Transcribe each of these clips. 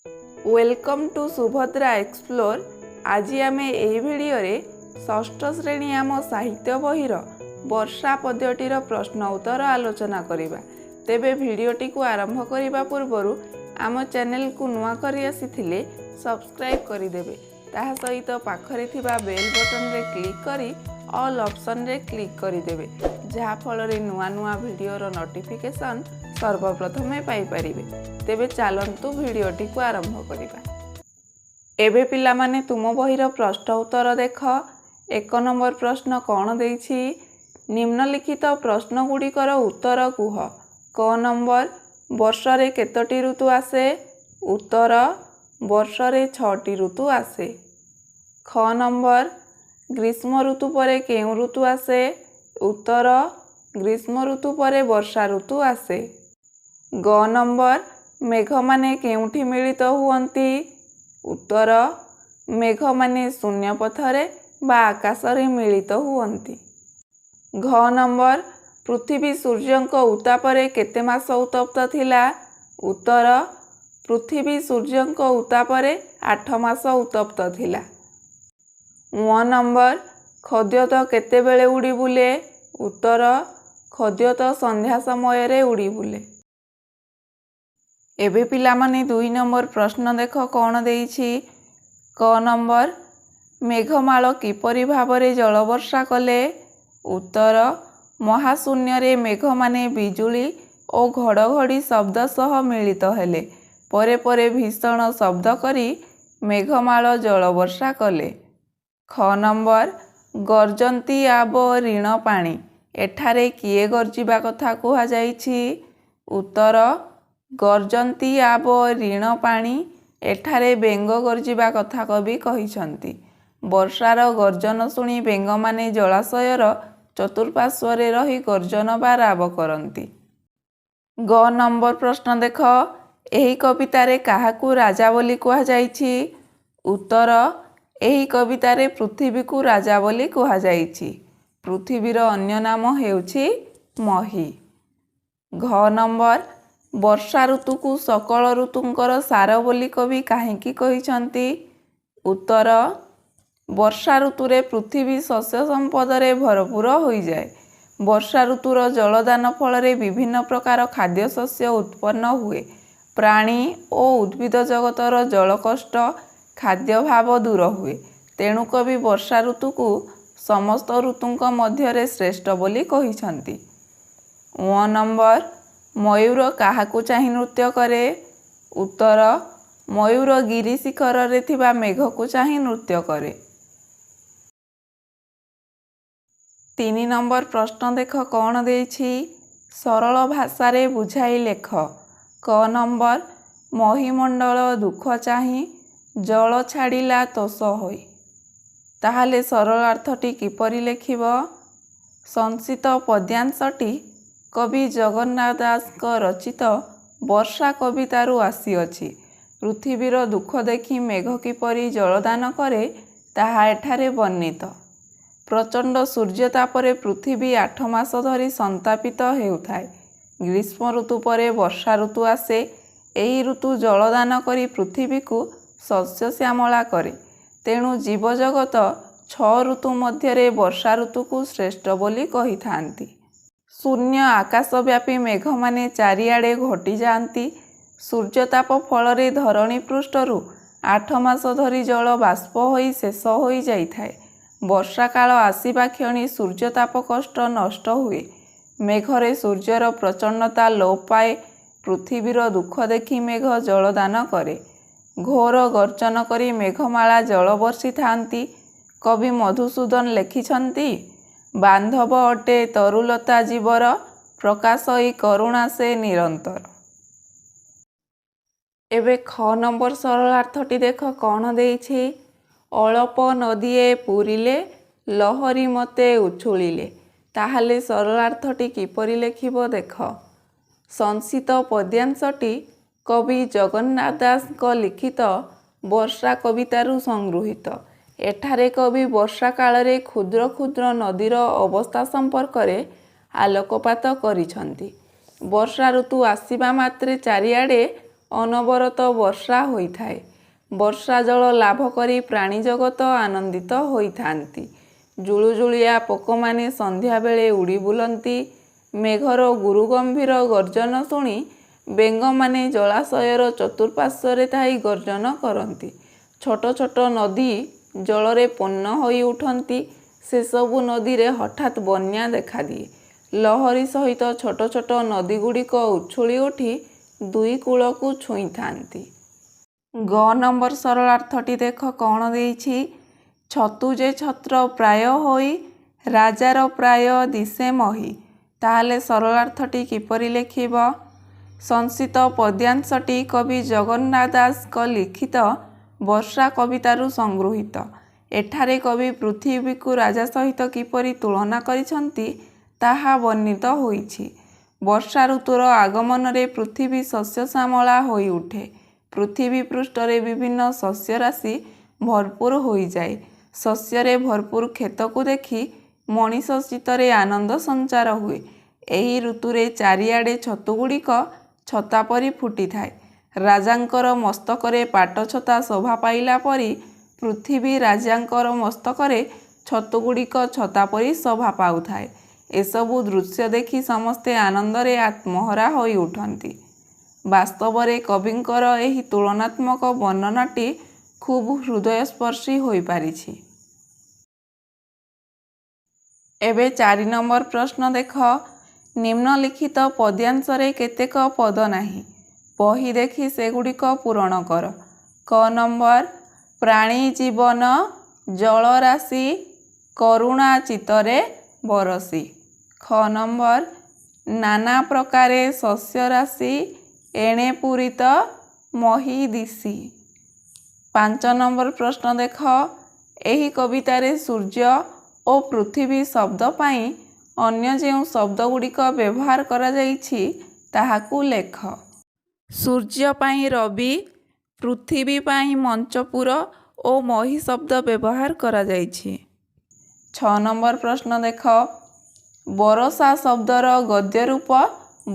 Welcome to Subhadra explore. आज आम यही भिडियो षष्ठ श्रेणी आम साहित्य बहिर वर्षा पद्यटीर प्रश्न उत्तर आलोचना करिबा। तेबे भिडियोटी को आरंभ करिबा पूर्वरु आम चैनल को नुआ करी आसीथिले सब्सक्राइब करिदेबे। ताहा सहित पाखरे थिबा बेल बटन रे क्लिक करी ऑल ऑप्शन रे क्लिक करिदेबे, जहा फल रे नुआ नुआ भिडियोर नोटिफिकेशन सर्वप्रथमे पाई परिबे। तेबे चलंतु भिडियोटी को आरंभ करिबा। एबे पिला माने तुम बहिर प्रश्न उत्तर देख। एक नंबर प्रश्न कौन देइछि? निम्नलिखित प्रश्न गुड़िकर उत्तर कुह। क नंबर, वर्ष रे केतोटी ऋतु आसे? उत्तर, वर्ष रे 6टी ऋतु आसे। ख नंबर, ग्रीष्म ऋतु परे केउ ऋतु आसे? उत्तर, ग्रीष्म ऋतु परे वर्षा ऋतु आसे। ग नंबर, मेघ माने केउठी मिलित हुअन्ति? उत्तर, मेघ माने शून्य पथरे बा आकाशरे मिलित हुअन्ति। घ नंबर, पृथ्वी सूर्यंक उतापरे केते मास उत्तप्त थिला? उत्तर, पृथ्वी सूर्यंक उतापरे 8 मास उत्तप्त थिला। व नंबर, खद्योत केते बेले उड़ी बुले? उत्तर, खद्योत संध्या समय रे उड़ी बुले। एबे पिला माने 2 नंबर प्रश्न देख कौन देइछि? क नंबर, मेघमाल किपरि भाबरे जलवर्षा कले? उत्तर, महाशून्य रे मेघ माने बिजुली ओ घड़घड़ी शब्द सह मिलित हेले परे परे भीषण शब्द करी मेघमाल जलवर्षा कले। ख नंबर, गर्जंती आब ऋण पाणी एठारे किए गर्जिबा कथा कुहा जाइछि? उत्तर, गर्जंती आब ऋण पाणी एठारे बेंग गर्जिबा कथा कवि कहिछंती। वर्षार गर्जन शुणी बेंग माने जलाशयर चतुर्पार्श्वरे रही गर्जन बा राब करंती। ग नंबर प्रश्न देख, एही कवितारे काहाकू राजा बोली कुहा जाइछि? उत्तर, एही कवितारे पृथ्वी को राजा बोली कुहा जाइछि। पृथ्वीर अन्य नाम हेउछि मही। घ नंबर, वर्षा ऋतु को सकल ऋतुंकर सार बोली कवि काहेकि कहिछंती? उत्तर, वर्षा ऋतुरे पृथ्वी शस्य संपदरे भरपूर होई जाए। वर्षा ऋतुर जलदान फल विभिन्न प्रकार खाद्य शस्य उत्पन्न हुए। प्राणी और उद्भिद जगतर जलकष्ट खाद्य भाव दूर हुए। तेणु कवि वर्षा ऋतु को समस्त ऋतुंक मध्यरे श्रेष्ठ बोली कहिछंती। व नंबर, मयूर काहाकू चाहि नृत्य करे? उत्तर, मयूर गिरी शिखर रे थिबा मेघ को चाहि नृत्य करे। 3 नंबर प्रश्न देख कौन देइछि? सरल भाषा रे बुझाई लेख। क नंबर, महीमंडल दुख चाहि जल छाड़िला तोष होई। ताहाले सरलार्थटी किपरि लेखिब? संक्षिप्त पद्यांशटी कवि जगन्नाथ दास रचित वर्षा कवितारू आसीअछि। पृथ्वीर दुख देखि मेघ किपरि जलदान करे ताहा एठारे वर्णित। प्रचंड सूर्यतापरे पृथ्वी 8 मास धरी संतापित हेउथाए। ग्रीष्म ऋतु परे वर्षा ऋतु आसे। एही ऋतु जलदान करी पृथ्वी को शस्य श्यामला करे। तेणु जीवजगत 6 ऋतु मध्यरे वर्षा ऋतु को श्रेष्ठ बोली कही थांती। शून्य आकाशव्यापी मेघ माने चारिआडे घटी जाती। सूर्यताप फल धरणी पृष्ठरू 8 मास धरी जल बाष्प होई शेष होई जाइथाए। वर्षा काल आसीबा क्षणी सूर्यताप कष्ट नष्ट हुए। मेघरे सूर्यर प्रचंडता लोप पाए। पृथ्वीर दुख देखि मेघ जलदान करे। घोर गर्जन करी मेघमाला जल वर्षी थांती। कवि मधुसूदन लेखिछंती, बांधव अटे तरुलता जीवर प्रकाशई करुणा से निरंतर। एबे ख नंबर सरलार्थटी देख कौन देइछि? अळप नदीए पूरिले लहरी मते उछुलिले। ताहाले सरलार्थटी किपरि लेखिब देख। संक्षिप्त पद्यांशटी कवि जगन्नाथ दास लिखित वर्षा कवितारू संगृहीत। एठारे कवि वर्षा कालरे क्षुद्र क्षुद्र नदीर अवस्था संपर्क रे आलोकपात करिछंती। वर्षा ऋतु आसीबा मात्रे चारिआडे ଅନବରତ ବର୍ଷା ହୋଇଥାଏ। ବର୍ଷା ଜଳ ଲାଭ କରି ପ୍ରାଣୀ ଜଗତ ଆନନ୍ଦିତ ହୋଇଥାନ୍ତି। ଜୁଳୁଜୁଳିଆ ପୋକମାନେ ସନ୍ଧ୍ୟାବେଳେ ଉଡ଼ି ବୁଲନ୍ତି। ମେଘର ଗୁରୁଗମ୍ଭୀର ଗର୍ଜନ ଶୁଣି ବେଙ୍ଗମାନେ ଜଳାଶୟର ଚତୁଃପାର୍ଶ୍ୱରେ ଥାଇ ଗର୍ଜନ କରନ୍ତି। ଛୋଟ ଛୋଟ ନଦୀ ଜଳରେ ପୂର୍ଣ୍ଣ ହୋଇ ଉଠନ୍ତି। ସେସବୁ ନଦୀରେ ହଠାତ୍ ବନ୍ୟା ଦେଖାଦିଏ। ଲହରୀ ସହିତ ଛୋଟ ଛୋଟ ନଦୀଗୁଡ଼ିକ ଉଛୁଳି ଉଠି ଦୁଇ କୂଳକୁ ଛୁଇଁଥାନ୍ତି। ଗ ନମ୍ବର ସରଳାର୍ଥଟି ଦେଖ କ'ଣ ଦେଇଛି। ଛତୁ ଯେ ଛତ୍ର ପ୍ରାୟ ହୋଇ ରାଜାର ପ୍ରାୟ ଦିଶେ ମହି। ତାହେଲେ ସରଳାର୍ଥଟି କିପରି ଲେଖିବ? ସଂସ୍କୃତ ପଦ୍ୟାଂଶଟି କବି ଜଗନ୍ନାଥ ଦାସଙ୍କ ଲିଖିତ ବର୍ଷା କବିତାରୁ ସଂଗୃହୀତ। ଏଠାରେ କବି ପୃଥିବୀକୁ ରାଜା ସହିତ କିପରି ତୁଳନା କରିଛନ୍ତି ତାହା ବର୍ଣ୍ଣିତ ହୋଇଛି। ବର୍ଷା ଋତୁର ଆଗମନରେ ପୃଥିବୀ ଶସ୍ୟଶ୍ୟାମଳା ହୋଇ ଉଠେ। ପୃଥିବୀ ପୃଷ୍ଠରେ ବିଭିନ୍ନ ଶସ୍ୟରାଶି ଭରପୁର ହୋଇଯାଏ। ଶସ୍ୟରେ ଭରପୁର କ୍ଷେତକୁ ଦେଖି ମଣିଷ ଚିତ୍ତରେ ଆନନ୍ଦ ସଞ୍ଚାର ହୁଏ। ଏହି ଋତୁରେ ଚାରିଆଡ଼େ ଛତୁଗୁଡ଼ିକ ଛତା ପରି ଫୁଟିଥାଏ। ରାଜାଙ୍କର ମସ୍ତକରେ ପାଟଛତା ଶୋଭା ପାଇଲା ପରି ପୃଥିବୀ ରାଜାଙ୍କର ମସ୍ତକରେ ଛତୁଗୁଡ଼ିକ ଛତା ପରି ଶୋଭା ପାଉଥାଏ। ଏସବୁ ଦୃଶ୍ୟ ଦେଖି ସମସ୍ତେ ଆନନ୍ଦରେ ଆତ୍ମହରା ହୋଇ ଉଠନ୍ତି। ବାସ୍ତବରେ କବିଙ୍କର ଏହି ତୁଳନାତ୍ମକ ବର୍ଣ୍ଣନାଟି ଖୁବ୍ ହୃଦୟସ୍ପର୍ଶୀ ହୋଇପାରିଛି। ଏବେ 4 ନମ୍ବର ପ୍ରଶ୍ନ ଦେଖ। ନିମ୍ନଲିଖିତ ପଦ୍ୟାଂଶରେ କେତେକ ପଦ ନାହିଁ। ବହି ଦେଖି ସେଗୁଡ଼ିକ ପୂରଣ କର। କ ନମ୍ବର ପ୍ରାଣୀ ଜୀବନ ଜଳରାଶି କରୁଣା ଚିତ୍ତରେ ବରସି। ଖ ନମ୍ବର ନାନା ପ୍ରକାରେ ଶସ୍ୟରାଶି ଏଣେ ପୂରିତ ମହି ଦିଶି। 5 ନମ୍ବର ପ୍ରଶ୍ନ ଦେଖ। ଏହି କବିତାରେ ସୂର୍ଯ୍ୟ ଓ ପୃଥିବୀ ଶବ୍ଦ ପାଇଁ ଅନ୍ୟ ଯେଉଁ ଶବ୍ଦଗୁଡ଼ିକ ବ୍ୟବହାର କରାଯାଇଛି ତାହାକୁ ଲେଖ। ସୂର୍ଯ୍ୟ ପାଇଁ ରବି, ପୃଥିବୀ ପାଇଁ ମଞ୍ଚପୁର ଓ ମହି ଶବ୍ଦ ବ୍ୟବହାର କରାଯାଇଛି। 6 ନମ୍ବର ପ୍ରଶ୍ନ ଦେଖ। ବରଷା ଶବ୍ଦର ଗଦ୍ୟ ରୂପ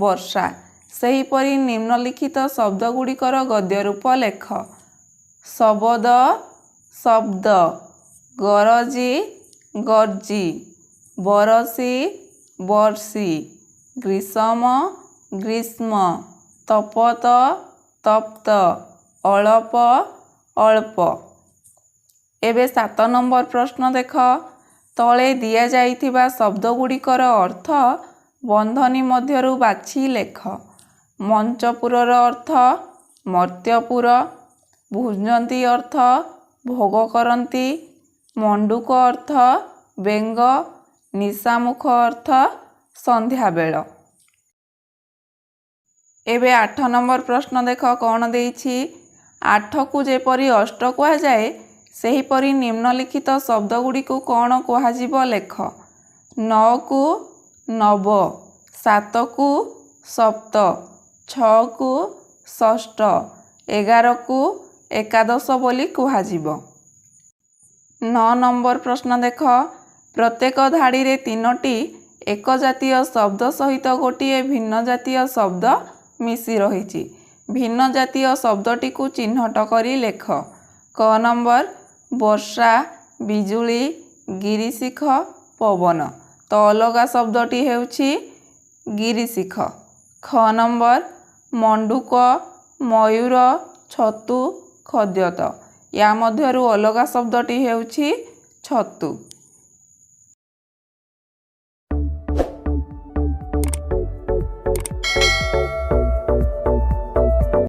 ବର୍ଷା। ସେହିପରି ନିମ୍ନଲିଖିତ ଶବ୍ଦଗୁଡ଼ିକର ଗଦ୍ୟ ରୂପ ଲେଖ। ଶବଦ ଶବ୍ଦ, ଗରଜି ଗର୍ଜି, ବରଷି ବର୍ଷି, ଗ୍ରୀଷମ ଗ୍ରୀଷ୍ମ, ତପତ ତପ୍ତ, ଅଳପ ଅଳ୍ପ। ଏବେ 7 ନମ୍ବର ପ୍ରଶ୍ନ ଦେଖ। ତଳେ ଦିଆଯାଇଥିବା ଶବ୍ଦଗୁଡ଼ିକର ଅର୍ଥ ବନ୍ଧନୀ ମଧ୍ୟରୁ ବାଛି ଲେଖ। ମଞ୍ଚପୁରର ଅର୍ଥ ମର୍ତ୍ତ୍ୟପୁର, ଭୁଞ୍ଜନ୍ତି ଅର୍ଥ ଭୋଗ କରନ୍ତି, ମଣ୍ଡୁକ ଅର୍ଥ ବେଙ୍ଗ, ନିଶାମୁଖ ଅର୍ଥ ସନ୍ଧ୍ୟାବେଳ। ଏବେ 8 ନମ୍ବର ପ୍ରଶ୍ନ ଦେଖ କ'ଣ ଦେଇଛି। 8କୁ ଯେପରି ଅଷ୍ଟ କୁହାଯାଏ ସେହିପରି ନିମ୍ନଲିଖିତ ଶବ୍ଦଗୁଡ଼ିକୁ କ'ଣ କୁହାଯିବ ଲେଖ। 9କୁ ନବ, 7କୁ ସପ୍ତ, 6କୁ ଷଷ୍ଠ, 11କୁ ଏକାଦଶ ବୋଲି କୁହାଯିବ। 9 ନମ୍ବର ପ୍ରଶ୍ନ ଦେଖ। ପ୍ରତ୍ୟେକ ଧାଡ଼ିରେ 3ଟି ଏକ ଜାତୀୟ ଶବ୍ଦ ସହିତ ଗୋଟିଏ ଭିନ୍ନ ଜାତୀୟ ଶବ୍ଦ ମିଶି ରହିଛି। ଭିନ୍ନ ଜାତୀୟ ଶବ୍ଦଟିକୁ ଚିହ୍ନଟ କରି ଲେଖ। କ ନମ୍ବର ବର୍ଷା, ବିଜୁଳି, ଗିରିଶିଖ, ପବନ। ତ ଅଲଗା ଶବ୍ଦଟି ହେଉଛି ଗିରିଶିଖ। ଖ ନମ୍ବର ମଣ୍ଡୁକ, ମୟୂର, ଛତୁ, ଖଦ୍ୟତ। ୟା ମଧ୍ୟରୁ ଅଲଗା ଶବ୍ଦଟି ହେଉଛି ଛତୁ।